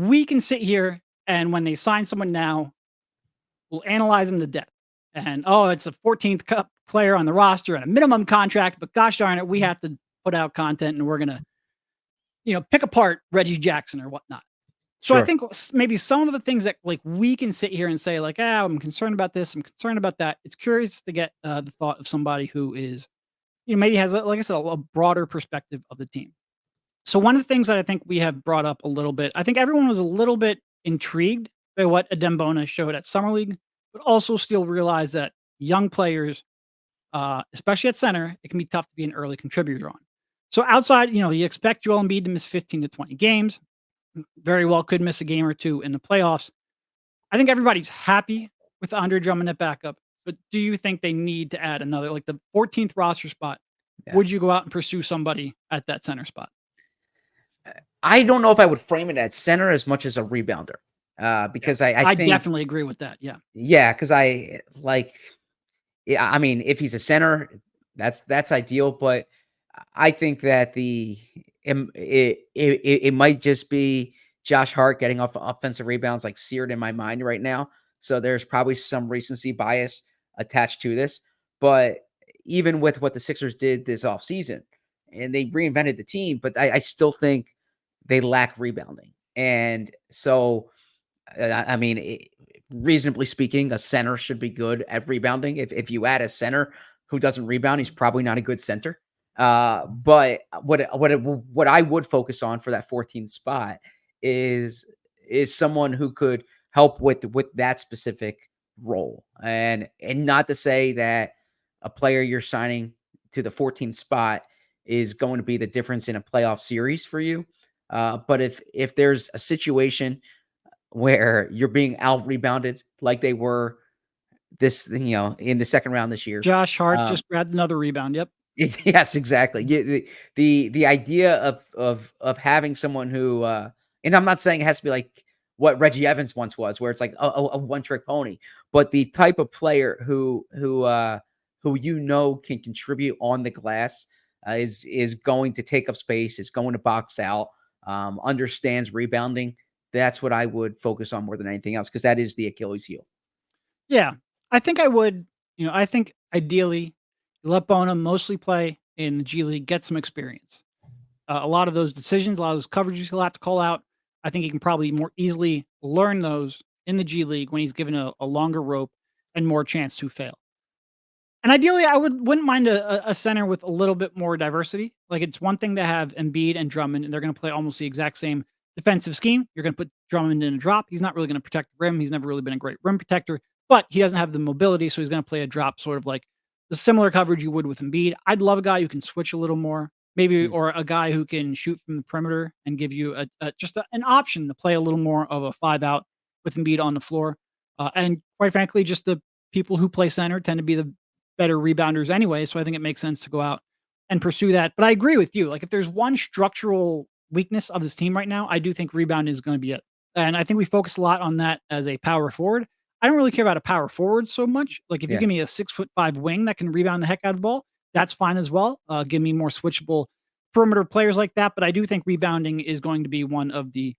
we can sit here and when they sign someone now, we'll analyze them to death. And oh, it's a 14th cup player on the roster and a minimum contract, but gosh darn it, we have to put out content and we're gonna, pick apart Reggie Jackson or whatnot. So I Sure. think maybe some of the things that like we can sit here and say like, I'm concerned about this, I'm concerned about that. It's curious to get the thought of somebody who is, maybe has, like I said, a broader perspective of the team. So one of the things that I think we have brought up a little bit, I think everyone was a little bit intrigued by what Adembona showed at Summer League, but also still realize that young players, especially at center, it can be tough to be an early contributor on. So outside, you expect Joel Embiid to miss 15 to 20 games. Very well could miss a game or two in the playoffs. I think everybody's happy with Andre Drummond at backup, but do you think they need to add another, like the 14th roster spot? Yeah. Would you go out and pursue somebody at that center spot? I don't know if I would frame it at center as much as a rebounder, Yeah. because I I think, definitely agree with that. Yeah. yeah, because I like, yeah, I mean, if he's a center, that's ideal. But I think that it might just be Josh Hart getting off offensive rebounds like seared in my mind right now. So there's probably some recency bias attached to this. But even with what the Sixers did this offseason, and they reinvented the team, but I still think they lack rebounding. And so, I mean, reasonably speaking, a center should be good at rebounding. If you add a center who doesn't rebound, he's probably not a good center. But what I would focus on for that 14th spot is someone who could help with that specific role, and not to say that a player you're signing to the 14th spot is going to be the difference in a playoff series for you. But if there's a situation where you're being out rebounded like they were in the second round this year. Josh Hart Um, just grabbed another rebound. Yep. yes, exactly. The idea of having someone who, and I'm not saying it has to be like what Reggie Evans once was, where it's like a one trick pony, but the type of player who can contribute on the glass, is going to take up space, is going to box out, understands rebounding. That's what I would focus on more than anything else, because that is the Achilles heel. Yeah. I think I would, I think ideally you let Bona mostly play in the G League, get some experience. A lot of those decisions, a lot of those coverages he'll have to call out. I think he can probably more easily learn those in the G League when he's given a longer rope and more chance to fail. And ideally, I wouldn't mind a center with a little bit more diversity. Like it's one thing to have Embiid and Drummond, and they're going to play almost the exact same defensive scheme. You're going to put Drummond in a drop. He's not really going to protect the rim. He's never really been a great rim protector, but he doesn't have the mobility, so he's going to play a drop, sort of like the similar coverage you would with Embiid. I'd love a guy who can switch a little more, maybe, Mm. or a guy who can shoot from the perimeter and give you an option to play a little more of a 5-out with Embiid on the floor. And quite frankly, just the people who play center tend to be the better rebounders anyway, so I think it makes sense to go out and pursue that. But I agree with you. Like if there's one structural weakness of this team right now, I do think rebound is going to be it. And I think we focus a lot on that as a power forward. I don't really care about a power forward so much. Like if you Yeah. give me a 6'5" wing that can rebound the heck out of the ball, that's fine as well. Give me more switchable perimeter players like that. But I do think rebounding is going to be one of the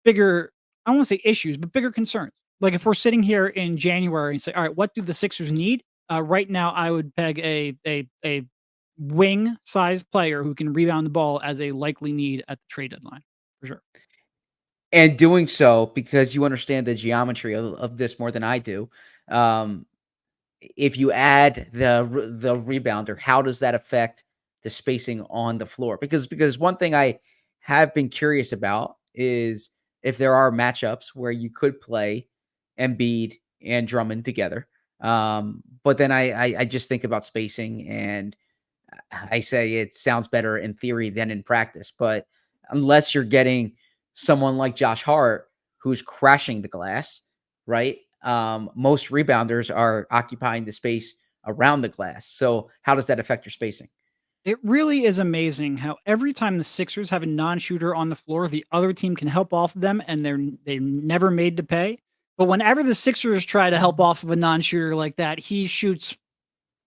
bigger, I don't want to say issues, but bigger concerns. Like if we're sitting here in January and say, all right, what do the Sixers need? Right now, I would peg a wing size player who can rebound the ball as a likely need at the trade deadline for sure. And doing so because you understand the geometry of this more than I do. Um, if you add the rebounder, how does that affect the spacing on the floor? Because one thing I have been curious about is if there are matchups where you could play Embiid and Drummond together. But then I just think about spacing, and I say it sounds better in theory than in practice. But unless you're getting someone like Josh Hart who's crashing the glass, right? Most rebounders are occupying the space around the glass. So how does that affect your spacing? It really is amazing how every time the Sixers have a non-shooter on the floor, the other team can help off of them, and they're never made to pay. But whenever the Sixers try to help off of a non-shooter like that, he shoots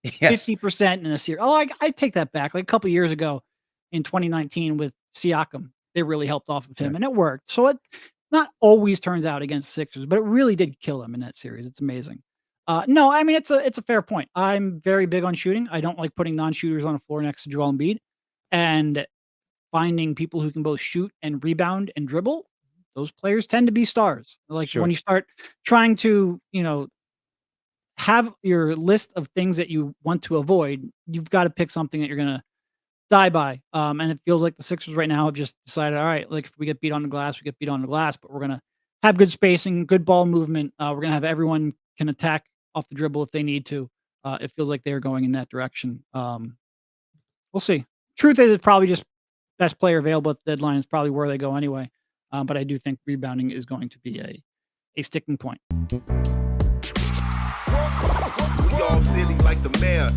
Yes. 50% in a series. Oh, I take that back. Like a couple years ago in 2019 with Siakam, they really helped off of Yeah. him and it worked. So not always turns out against Sixers, but it really did kill them in that series. It's amazing. No, I mean it's a fair point. I'm very big on shooting. I don't like putting non-shooters on the floor next to Joel Embiid, and finding people who can both shoot and rebound and dribble. Those players tend to be stars. Like when Sure. you start trying to, have your list of things that you want to avoid, you've got to pick something that you're gonna die by. And it feels like the Sixers right now have just decided, all right, like if we get beat on the glass, we get beat on the glass, but we're gonna have good spacing, good ball movement. We're gonna have everyone can attack off the dribble if they need to. It feels like they're going in that direction. We'll see. Truth is, it's probably just best player available at the deadline is probably where they go anyway. But I do think rebounding is going to be a sticking point. We all silly like the mayor.